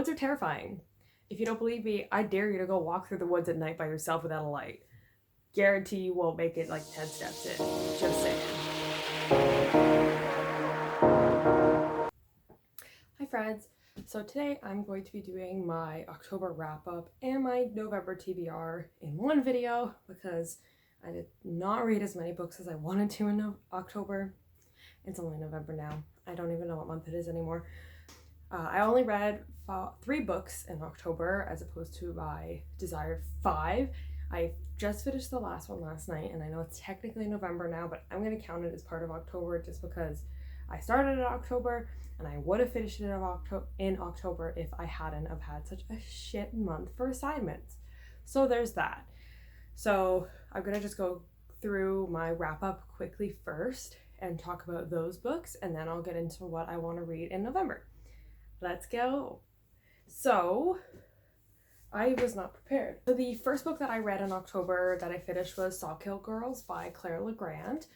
woods are terrifying. If you don't believe me, I dare you to go walk through the woods at night by yourself without a light. Guarantee you won't make it like 10 steps in. Just saying. Hi friends. So today I'm going to be doing my October wrap up and my November TBR in one video because I did not read as many books as I wanted to in October. It's only November now. I don't even know what month it is anymore. I only read 3 books in October as opposed to my desired 5. I just finished the last one last night, and I know it's technically November now, but I'm going to count it as part of October just because I started in October and I would have finished it in October if I hadn't have had such a shit month for assignments. So there's that. So I'm going to just go through my wrap up quickly first and talk about those books, and then I'll get into what I want to read in November. Let's go. So I was not prepared. So the first book that I read in October that I finished was Sawkill Girls by Claire Legrand.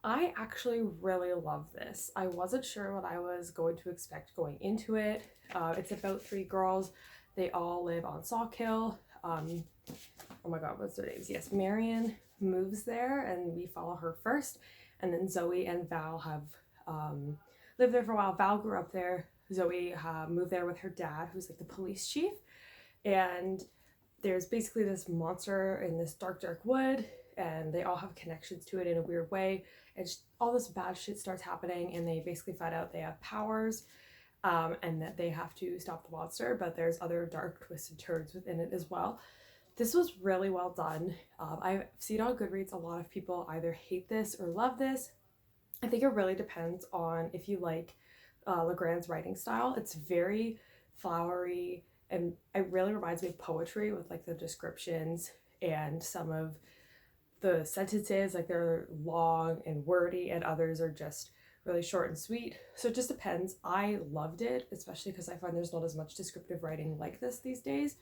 I actually really love this. I wasn't sure what I was going to expect going into it. It's about 3 girls. They all live on Sawkill. Oh my god, what's their names? Yes, Marion moves there and we follow her first. And then Zoe and Val have lived there for a while. Val grew up there. Zoe moved there with her dad, who's like the police chief. And there's basically this monster in this dark wood, and they all have connections to it in a weird way. And all this bad shit starts happening, and they basically find out they have powers, and that they have to stop the monster, but there's other dark twisted turns within it as well. This was really well done. I've seen on Goodreads a lot of people either hate this or love this. I think it really depends on if you like Legrand's writing style. It's very flowery, and it really reminds me of poetry with like the descriptions and some of the sentences, like they're long and wordy, and others are just really short and sweet. So it just depends. I loved it, especially because I find there's not as much descriptive writing like this these days,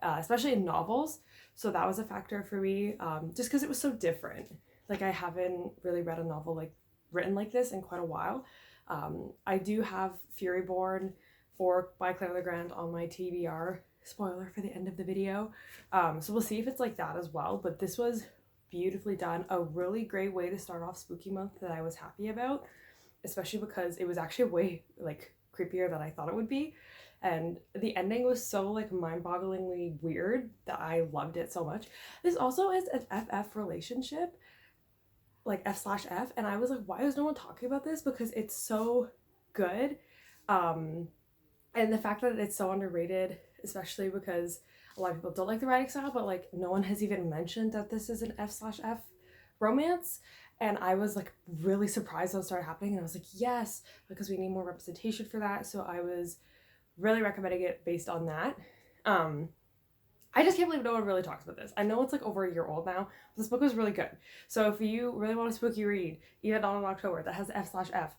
especially in novels. So that was a factor for me, just because it was so different. Like I haven't really read a novel like written like this in quite a while. I do have Furyborn by Claire Legrand on my TBR. Spoiler for the end of the video. So we'll see if it's like that as well. But this was beautifully done. A really great way to start off spooky month that I was happy about, especially because it was actually way like creepier than I thought it would be. And the ending was so like mind-bogglingly weird that I loved it so much. This also is an FF relationship, like F/F, and I was like, why is no one talking about this? Because it's so good. And the fact that it's so underrated, especially because a lot of people don't like the writing style, but like no one has even mentioned that this is an F/F romance. And I was like really surprised when it started happening, and I was like, yes, because we need more representation for that. So I was really recommending it based on that. I just can't believe no one really talks about this. I know it's like over a year old now, but this book was really good. So if you really want a spooky read, even on October, that has F/F,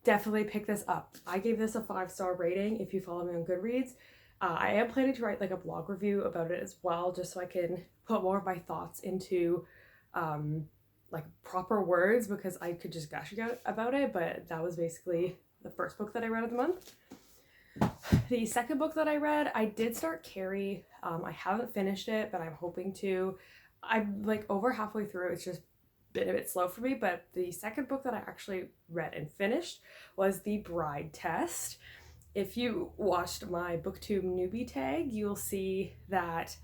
definitely pick this up. I gave this a 5-star rating if you follow me on Goodreads. I am planning to write like a blog review about it as well, just so I can put more of my thoughts into like proper words, because I could just gush about it, but that was basically the first book that I read of the month. The second book that I read, I did start Carrie. I haven't finished it, but I'm hoping to. I'm like over halfway through. It's just been a bit slow for me, but the second book that I actually read and finished was The Bride Test. If you watched my booktube newbie tag, you'll see that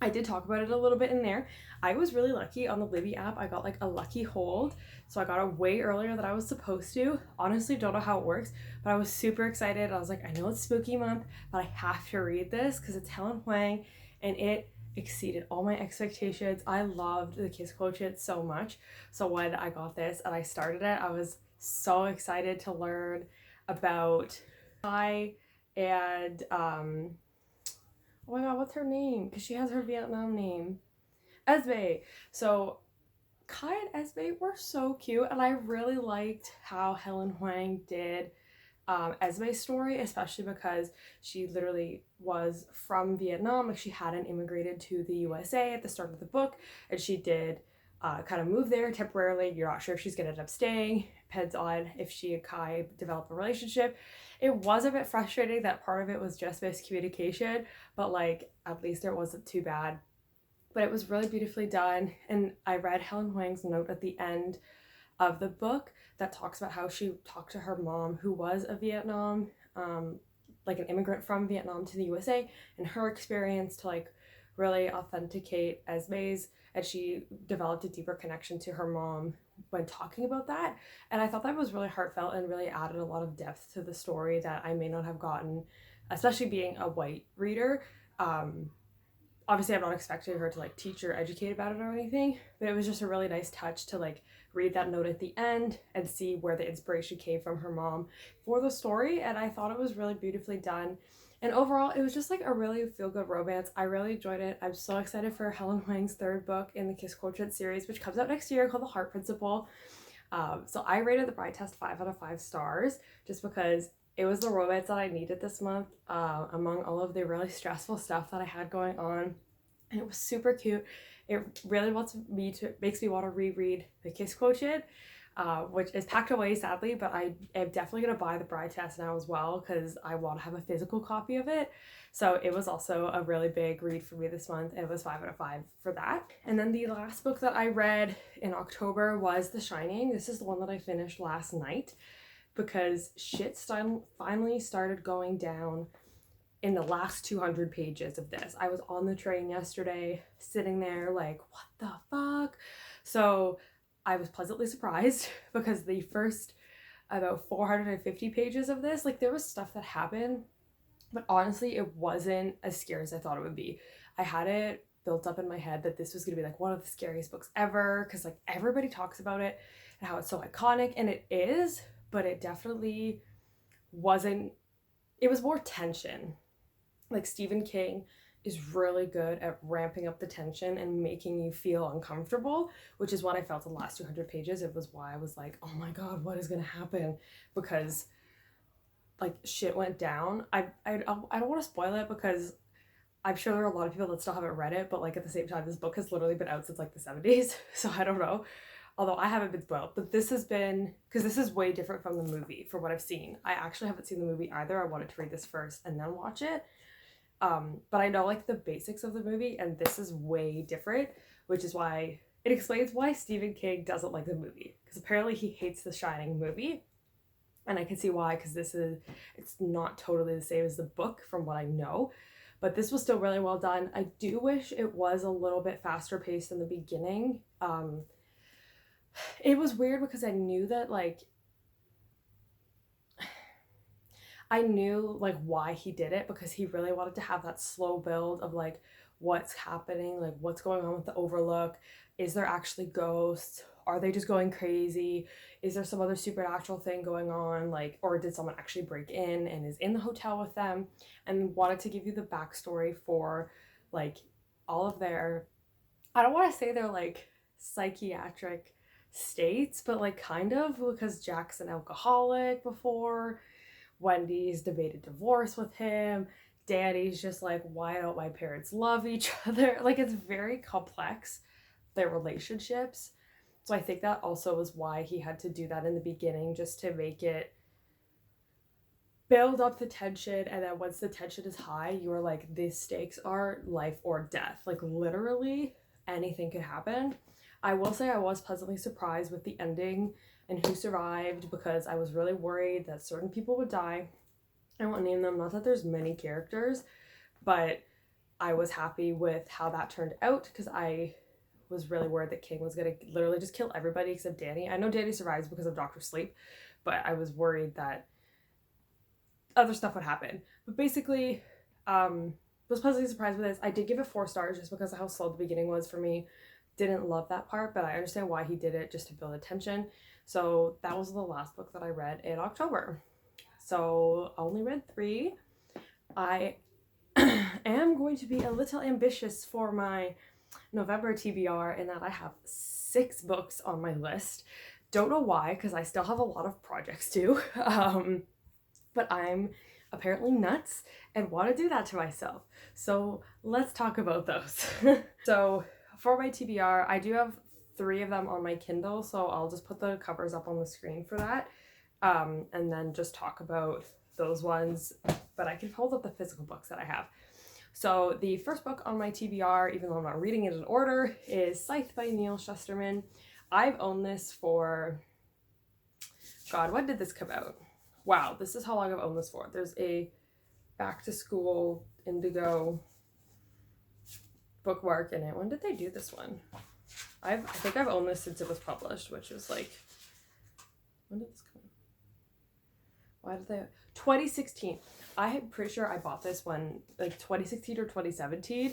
I did talk about it a little bit in there. I was really lucky on the Libby app. I got like a lucky hold, so I got it way earlier than I was supposed to. Honestly, don't know how it works, but I was super excited. I was like, I know it's spooky month, but I have to read this because it's Helen Huang, and it exceeded all my expectations. I loved the Kiss Quotient so much. So when I got this and I started it, I was so excited to learn about Kai and oh my god, what's her name? Because she has her Vietnam name. Esme. So Kai and Esme were so cute, and I really liked how Helen Huang did Esme's story, especially because she literally was from Vietnam. Like she hadn't immigrated to the USA at the start of the book, and she did kind of move there temporarily. You're not sure if she's going to end up staying. Depends on if she and Kai develop a relationship. It was a bit frustrating that part of it was just miscommunication, but like at least it wasn't too bad. But it was really beautifully done. And I read Helen Huang's note at the end of the book that talks about how she talked to her mom, who was a Vietnam, like an immigrant from Vietnam to the USA, and her experience to like really authenticate Esme's, and she developed a deeper connection to her mom when talking about that. And I thought that was really heartfelt and really added a lot of depth to the story that I may not have gotten, especially being a white reader. Obviously I'm not expecting her to like teach or educate about it or anything, but it was just a really nice touch to like read that note at the end and see where the inspiration came from her mom for the story. And I thought it was really beautifully done. And overall, it was just like a really feel-good romance. I really enjoyed it. I'm so excited for Helen Huang's third book in the Kiss Quotient series, which comes out next year, called The Heart Principle. So I rated the Bride Test 5 out of 5 stars just because it was the romance that I needed this month, among all of the really stressful stuff that I had going on. And it was super cute. It really makes me want to reread The Kiss Quotient, which is packed away sadly, but I am definitely going to buy the Bride Test now as well because I want to have a physical copy of it. So it was also a really big read for me this month, and it was 5 out of 5 for that. And then the last book that I read in October was The Shining. This is the one that I finished last night because shit finally started going down in the last 200 pages of this. I was on the train yesterday, sitting there like, what the fuck? So I was pleasantly surprised because the first about 450 pages of this, like there was stuff that happened, but honestly, it wasn't as scary as I thought it would be. I had it built up in my head that this was gonna be like one of the scariest books ever because like everybody talks about it and how it's so iconic, and it is, but it definitely wasn't. It was more tension. Like Stephen King is really good at ramping up the tension and making you feel uncomfortable, which is what I felt in the last 200 pages. It was why I was like, oh my god, what is gonna happen? Because like shit went down. I don't want to spoil it because I'm sure there are a lot of people that still haven't read it, but like at the same time, this book has literally been out since like the 70s, so I don't know. Although I haven't been spoiled, but this has been, because this is way different from the movie from what I've seen. I actually haven't seen the movie either. I wanted to read this first and then watch it. But I know like the basics of the movie, and this is way different, which is why it explains why Stephen King doesn't like the movie, because apparently he hates the Shining movie, and I can see why, because it's not totally the same as the book from what I know, but this was still really well done. I do wish it was a little bit faster paced in the beginning. It was weird because I knew that like I knew like why he did it, because he really wanted to have that slow build of like what's happening, like what's going on with the Overlook. Is there actually ghosts? Are they just going crazy? Is there some other supernatural thing going on? Like, or did someone actually break in and is in the hotel with them? And wanted to give you the backstory for like all of their, I don't want to say they're like psychiatric states, but like kind of, because Jack's an alcoholic before, Wendy's debated divorce with him, Danny's just like, why don't my parents love each other? Like it's very complex, their relationships. So I think that also was why he had to do that in the beginning, just to make it build up the tension, and then once the tension is high, you're like, these stakes are life or death. Like literally anything could happen. I will say I was pleasantly surprised with the ending and who survived, because I was really worried that certain people would die. I won't name them, not that there's many characters, but I was happy with how that turned out, because I was really worried that King was going to literally just kill everybody except Danny. I know Danny survives because of Dr. Sleep, but I was worried that other stuff would happen. But basically, was pleasantly surprised with this. I did give it 4 stars just because of how slow the beginning was for me. Didn't love that part, but I understand why he did it, just to build attention. So that was the last book that I read in October. So I only read 3. I am going to be a little ambitious for my November TBR in that I have 6 books on my list. Don't know why, because I still have a lot of projects too. But I'm apparently nuts and want to do that to myself. So let's talk about those. So for my TBR, I do have 3 of them on my Kindle, so I'll just put the covers up on the screen for that, and then just talk about those ones, but I can hold up the physical books that I have. So the first book on my TBR, even though I'm not reading it in order, is Scythe by Neil Shusterman. I've owned this for, God, when did this come out? Wow, this is how long I've owned this for. There's a back to school indigo bookmark in it. When did they do this one? I think I've owned this since it was published, which was like, when did this come out? Why did they? 2016. I'm pretty sure I bought this when, like, 2016 or 2017.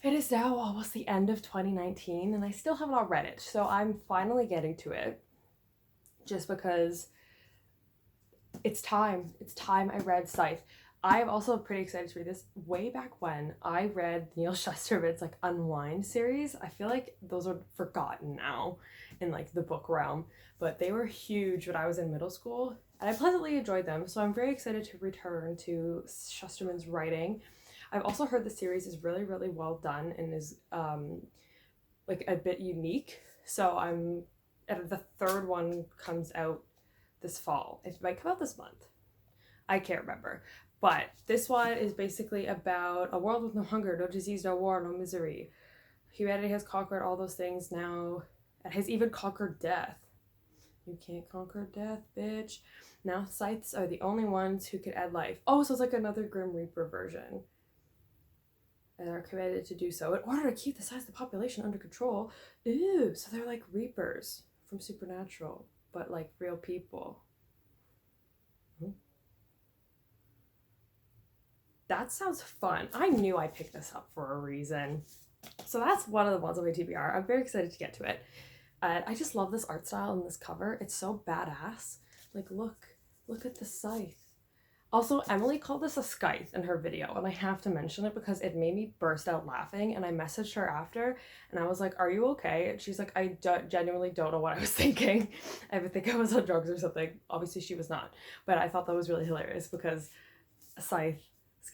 It is now almost the end of 2019 and I still have not read it. So I'm finally getting to it just because it's time. It's time I read Scythe. I'm also pretty excited to read this. Way back when I read Neil Shusterman's like Unwind series, I feel like those are forgotten now in like the book realm, but they were huge when I was in middle school and I pleasantly enjoyed them. So I'm very excited to return to Shusterman's writing. I've also heard the series is really, really well done and is like a bit unique. So the 3rd one comes out this fall. It might come out this month. I can't remember. But this one is basically about a world with no hunger, no disease, no war, no misery. Humanity has conquered all those things now and has even conquered death. You can't conquer death, bitch. Now scythes are the only ones who can add life. Oh, so it's like another Grim Reaper version. And are committed to do so in order to keep the size of the population under control. Ooh, so they're like Reapers from Supernatural, but like real people. That sounds fun. I knew I picked this up for a reason. So that's one of the ones on my TBR. I'm very excited to get to it. And I just love this art style and this cover. It's so badass. Like, look at the scythe. Also, Emily called this a scythe in her video, and I have to mention it because it made me burst out laughing, and I messaged her after, and I was like, are you okay? And she's like, I genuinely don't know what I was thinking. I would think I was on drugs or something. Obviously, she was not. But I thought that was really hilarious because scythe,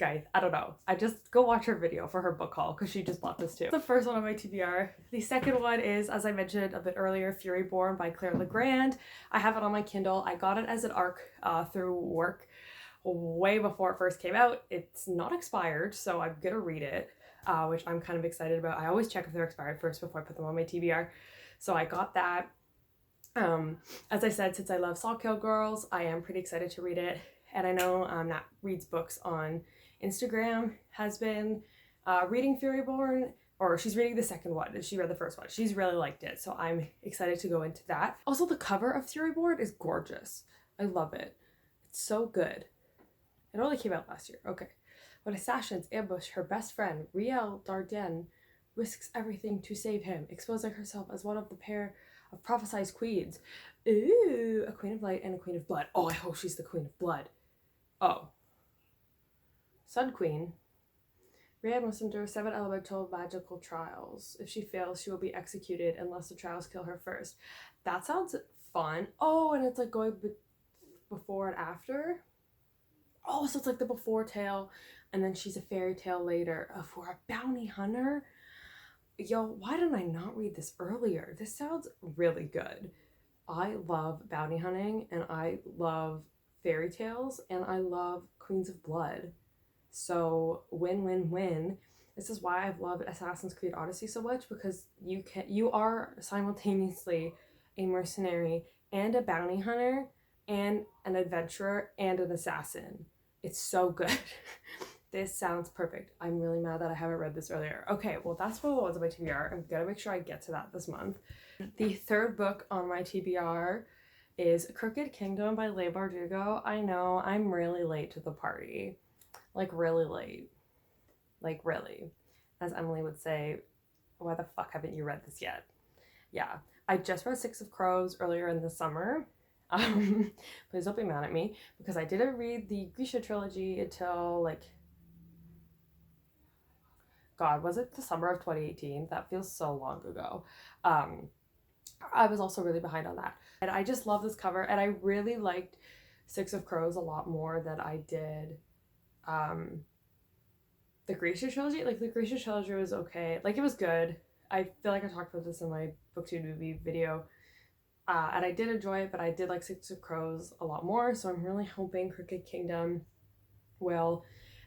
I don't know. I just go watch her video for her book haul because she just bought this too. The first one on my TBR. The second one is, as I mentioned a bit earlier, Furyborn by Claire Legrand. I have it on my Kindle. I got it as an ARC through work way before it first came out. It's not expired, so I'm gonna read it, which I'm kind of excited about. I always check if they're expired first before I put them on my TBR. So I got that. As I said, since I love Saw Kill Girls, I am pretty excited to read it. And I know Nat Reads Books on Instagram has been reading Furyborn, or she's reading the second one, and she read the first one. She's really liked it, so I'm excited to go into that. Also, the cover of Furyborn is gorgeous. I love it. It's so good. It only came out last year. Okay. When assassins ambush her best friend, Riel Dardenne risks everything to save him, exposing herself as one of the pair of prophesized queens. Ooh, a queen of light and a queen of blood. Oh, I hope she's the queen of blood. Oh. Sun Queen. Riel must endure 7 elemental magical trials. If she fails, she will be executed unless the trials kill her first. That sounds fun. Oh, and it's like going before and after. Oh, so it's like the before tale, and then she's a fairy tale later. For a bounty hunter? Yo, why didn't I not read this earlier? This sounds really good. I love bounty hunting, and I love fairy tales, and I love Queens of Blood. So win, win, win. This is why I've loved Assassin's Creed Odyssey so much, because you are simultaneously a mercenary and a bounty hunter and an adventurer and an assassin. It's so good. This sounds perfect. I'm really mad that I haven't read this earlier. Okay, well, that's one of the ones on my TBR. I'm gonna make sure I get to that this month. The third book on my TBR is Crooked Kingdom by Leigh Bardugo. I know, I'm really late to the party. Like, really late. Like, really. As Emily would say, why the fuck haven't you read this yet? Yeah, I just read Six of Crows earlier in the summer. Please don't be mad at me, because I didn't read the Grisha trilogy until, like, God, was it the summer of 2018? That feels so long ago. I was also really behind on that. And I just love this cover, and I really liked Six of Crows a lot more than I did the Grisha trilogy. Like, the Grisha trilogy was okay. Like, it was good. I feel like I talked about this in my booktube movie video, and I did enjoy it, but I did like Six of Crows a lot more, so I'm really hoping Crooked Kingdom will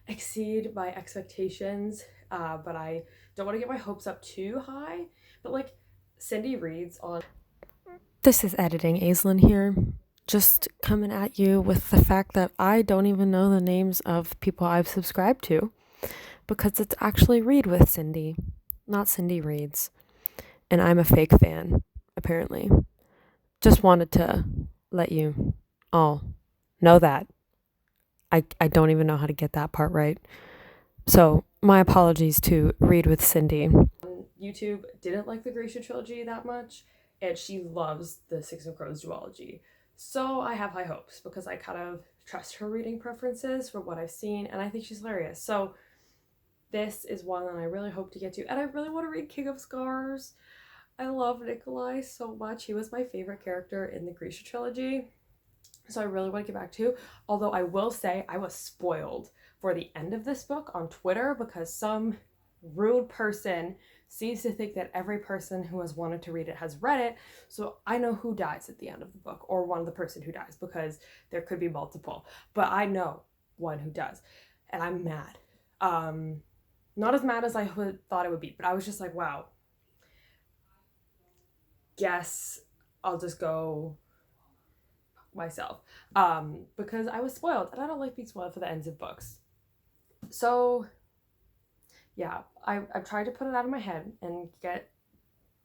exceed my expectations, but I don't want to get my hopes up too high. But like Cindy reads on... This is Editing Aislinn here, just coming at you with the fact that I don't even know the names of people I've subscribed to, because it's actually Read with Cindy, not Cindy Reads. And I'm a fake fan, apparently. Just wanted to let you all know that. I don't even know how to get that part right. So my apologies to Read with Cindy. YouTube didn't like the Gracia trilogy that much, and she loves the Six of Crows duology. So I have high hopes because I kind of trust her reading preferences for what I've seen, and I think she's hilarious. So this is one that I really hope to get to, and I really want to read King of Scars. I love Nikolai so much. He was my favorite character in the Gracia trilogy. So I really want to get back to, although I will say I was spoiled for the end of this book on Twitter because some rude person seems to think that every person who has wanted to read it has read it. So I know who dies at the end of the book, or one of the person who dies, because there could be multiple, but I know one who does, and I'm mad. Not as mad as I thought it would be, but I was just like, wow, guess I'll just go myself, because I was spoiled, and I don't like being spoiled for the ends of books. So yeah, I've tried to put it out of my head and get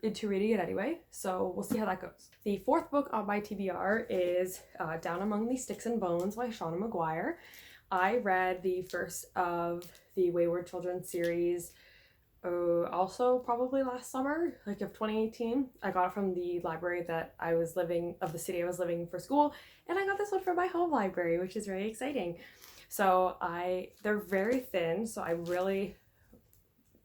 into reading it anyway, so we'll see how that goes. The fourth book on my TBR is Down Among the Sticks and Bones by Shauna Maguire. I read the first of the Wayward Children series also probably last summer, like of 2018. I got it from the library that I was living, of the city I was living for school, and I got this one from my home library, which is very exciting. So they're very thin, so I'm really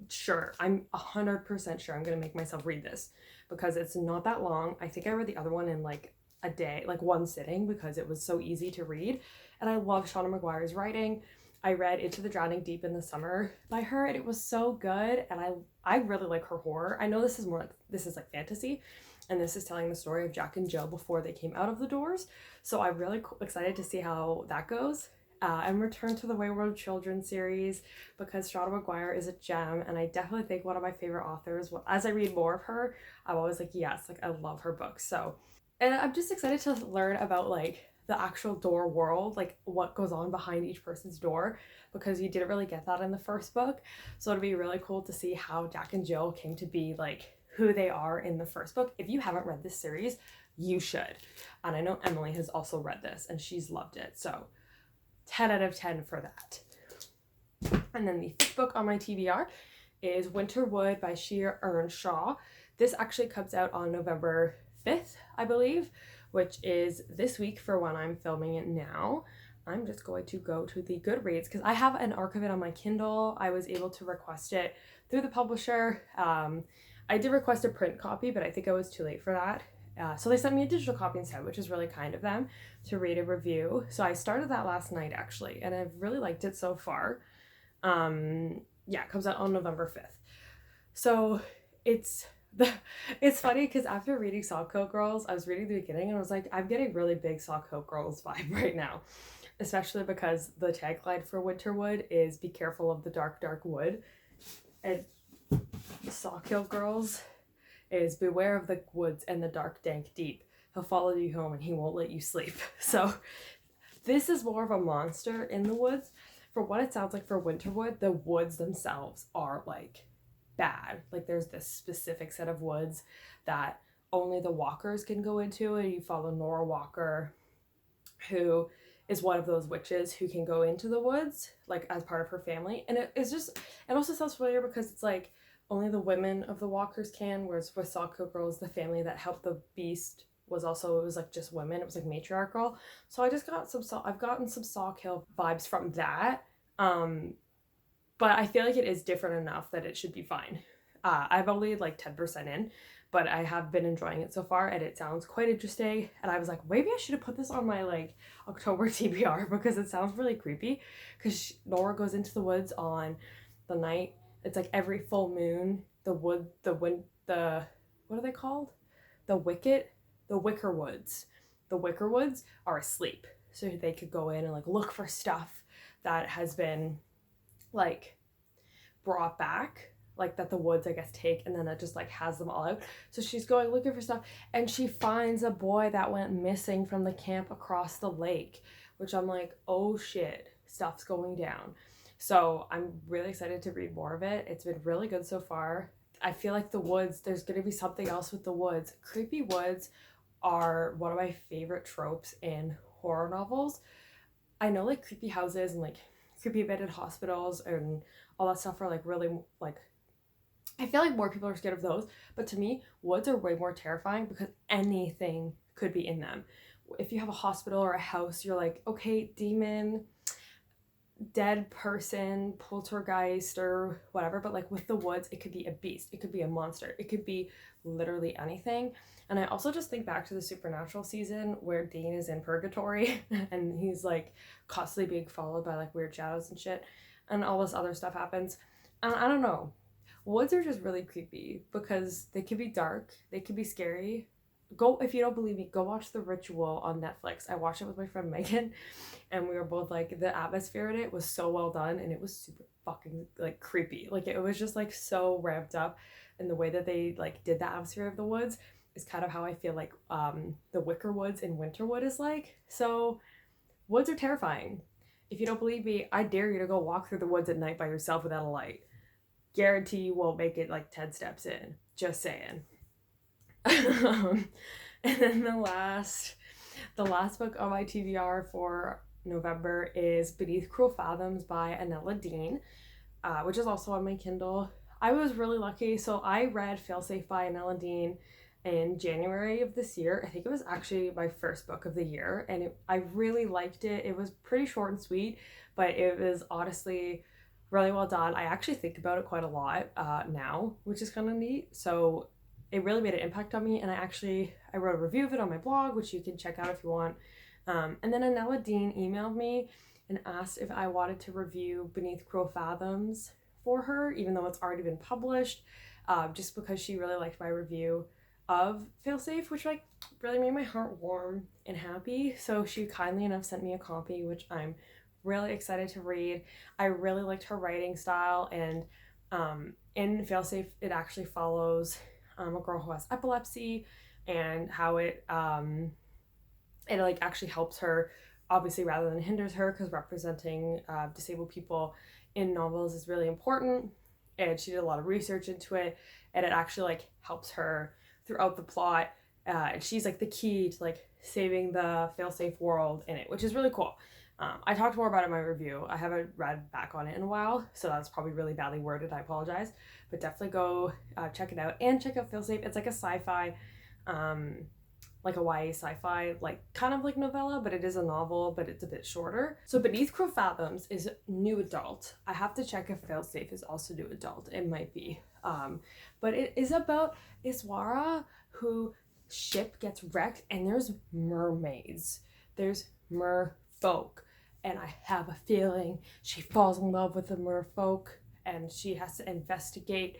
sure, I'm 100% sure I'm gonna make myself read this because it's not that long. I think I read the other one in like a day, like one sitting, because it was so easy to read, and I love Shauna Maguire's writing. I read Into the Drowning Deep in the summer by her, and it was so good, and I really like her horror. I know this is like fantasy, and this is telling the story of Jack and Jill before they came out of the doors, so I'm really excited to see how that goes. And return to the Wayward Children series because Shauna Maguire is a gem, and I definitely think one of my favorite authors. As I read more of her, I'm always like, yes, like I love her books. So, and I'm just excited to learn about like the actual door world, like what goes on behind each person's door, because you didn't really get that in the first book. So it'd be really cool to see how Jack and Jill came to be like who they are in the first book. If you haven't read this series, you should. And I know Emily has also read this and she's loved it. So 10 out of 10 for that. And then the fifth book on my TBR is Winterwood by Shea Earnshaw. This actually comes out on November 5th, I believe, which is this week for when I'm filming it now. I'm just going to go to the Goodreads because I have an arc of it on my Kindle. I was able to request it through the publisher. I did request a print copy, but I think I was too late for that. So they sent me a digital copy instead, which is really kind of them to read a review. So I started that last night actually, and I've really liked it so far. Yeah, it comes out on November 5th. So it's funny because after reading Sawkill Girls, I was reading the beginning and I was like, I'm getting really big Sawkill Girls vibe right now, especially because the tagline for Winterwood is "Be careful of the dark, dark wood," and Sawkill Girls is "Beware of the woods and the dark, dank deep. He'll follow you home and he won't let you sleep." So this is more of a monster in the woods. For what it sounds like for Winterwood, the woods themselves are like bad. Like there's this specific set of woods that only the walkers can go into, and you follow Nora Walker, who is one of those witches who can go into the woods like as part of her family. And it also sounds familiar because it's like only the women of the walkers can, whereas with Sawkill Girls, the family that helped the beast was like just women. It was like matriarchal. So I just got I've gotten some Sawkill vibes from that. But I feel like it is different enough that it should be fine. I've only like 10% in, but I have been enjoying it so far, and it sounds quite interesting. And I was like, maybe I should have put this on my like October TBR because it sounds really creepy. Because Nora goes into the woods on the night. It's like every full moon, the what are they called? The Wicker Woods. The Wicker Woods are asleep. So they could go in and like look for stuff that has been like brought back, like that the woods I guess take, and then it just like has them all out. So she's going looking for stuff, and she finds a boy that went missing from the camp across the lake, which I'm like, oh shit, stuff's going down. So I'm really excited to read more of it. It's been really good so far. I feel like the woods, there's going to be something else with the woods. Creepy woods are one of my favorite tropes in horror novels. I know like creepy houses and like creepy abandoned hospitals and all that stuff are like really like, I feel like more people are scared of those, but to me woods are way more terrifying because anything could be in them. If you have a hospital or a house, you're like, okay, demon, dead person, poltergeist, or whatever. But like with the woods, it could be a beast, it could be a monster, it could be literally anything. And I also just think back to the Supernatural season where Dean is in purgatory and he's like constantly being followed by like weird shadows and shit, and all this other stuff happens. And I don't know, woods are just really creepy because they can be dark, they can be scary. Go, if you don't believe me, go watch The Ritual on Netflix. I watched it with my friend Megan, and we were both like, the atmosphere in it was so well done, and it was super fucking like creepy. Like it was just like so ramped up, and the way that they like did the atmosphere of the woods is kind of how I feel like the Wicker Woods in Winterwood is like. So woods are terrifying. If you don't believe me, I dare you to go walk through the woods at night by yourself without a light. Guarantee you won't make it like 10 steps in. Just saying. And then the last book on my TBR for November is Beneath Cruel Fathoms by Anella Dean, which is also on my Kindle. I was really lucky. So I read Failsafe by Anella Dean in January of this year. I think it was actually my first book of the year, and I really liked it. It was pretty short and sweet, but it was honestly really well done. I actually think about it quite a lot now, which is kind of neat. So it really made an impact on me, and I wrote a review of it on my blog, which you can check out if you want. And then Anella Dean emailed me and asked if I wanted to review Beneath Cruel Fathoms for her, even though it's already been published, just because she really liked my review of Failsafe, which like really made my heart warm and happy. So she kindly enough sent me a copy, which I'm really excited to read. I really liked her writing style, and in Failsafe it actually follows a girl who has epilepsy, and how it like actually helps her, obviously, rather than hinders her, because representing disabled people in novels is really important. And she did a lot of research into it, and it actually like helps her throughout the plot, and she's like the key to like saving the Failsafe world in it, which is really cool. I talked more about it in my review. I haven't read back on it in a while, so that's probably really badly worded. I apologize, but definitely go check it out, and check out Failsafe. It's like a sci-fi, like a YA sci-fi, like kind of like novella, but it is a novel, but it's a bit shorter. So Beneath Cruel Fathoms is new adult. I have to check if Failsafe is also new adult. It might be, but it is about Iswara, who ship gets wrecked, and there's mermaids. There's merfolk. And I have a feeling she falls in love with the merfolk, and she has to investigate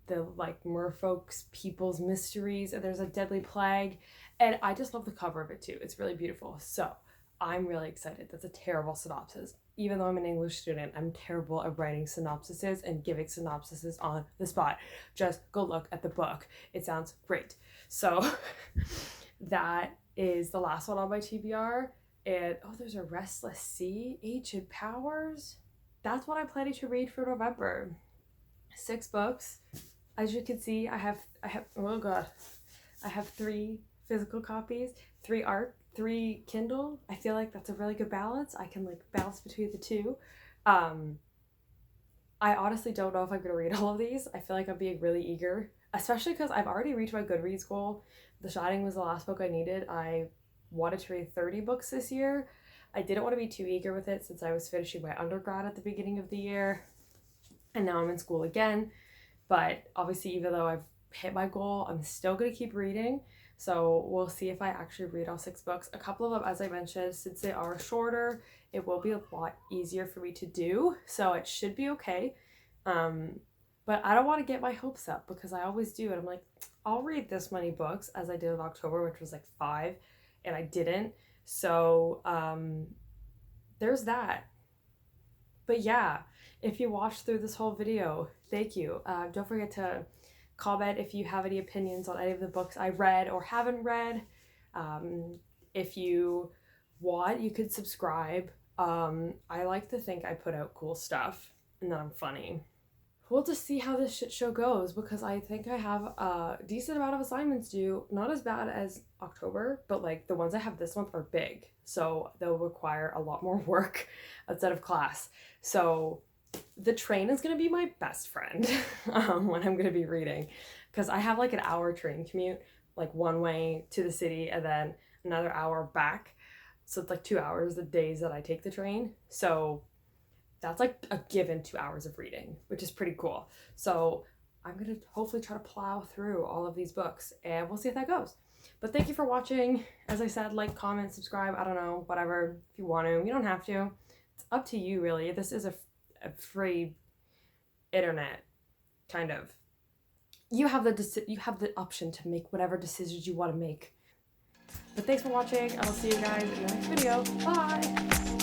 the like merfolk's people's mysteries, and there's a deadly plague, and I just love the cover of it too. It's really beautiful. So I'm really excited. That's a terrible synopsis. Even though I'm an English student, I'm terrible at writing synopsises and giving synopsises on the spot. Just go look at the book. It sounds great. So that is the last one on my TBR. And there's a Restless Sea, Ancient Powers. That's what I'm planning to read for November. 6 books. As you can see, I have oh god, I have 3 physical copies, 3 Kindle. I feel like that's a really good balance. I can like balance between the two. I honestly don't know if I'm gonna read all of these. I feel like I'm being really eager, especially because I've already reached my Goodreads goal. The Shining was the last book I needed. I wanted to read 30 books this year. I didn't want to be too eager with it since I was finishing my undergrad at the beginning of the year, and now I'm in school again. But obviously, even though I've hit my goal, I'm still going to keep reading. So we'll see if I actually read all 6 books. A couple of them, as I mentioned, since they are shorter, it will be a lot easier for me to do. So it should be okay. But I don't want to get my hopes up because I always do. And I'm like, I'll read this many books as I did in October, which was like 5, and I didn't. So there's that. But yeah, if you watched through this whole video, thank you. Don't forget to comment if you have any opinions on any of the books I read or haven't read. If you want, you could subscribe. I like to think I put out cool stuff and that I'm funny. We'll just see how this shit show goes because I think I have a decent amount of assignments due. Not as bad as October, but like the ones I have this month are big. So they'll require a lot more work outside of class. So the train is going to be my best friend when I'm going to be reading because I have like an hour train commute, like one way to the city and then another hour back. So it's like 2 hours the days that I take the train. So that's like a given 2 hours of reading, which is pretty cool. So I'm going to hopefully try to plow through all of these books and we'll see if that goes. But thank you for watching. As I said, like, comment, subscribe, I don't know, whatever, if you want to. You don't have to. It's up to you, really. This is a free internet, kind of. You have the option to make whatever decisions you want to make. But thanks for watching. I'll see you guys in the next video. Bye!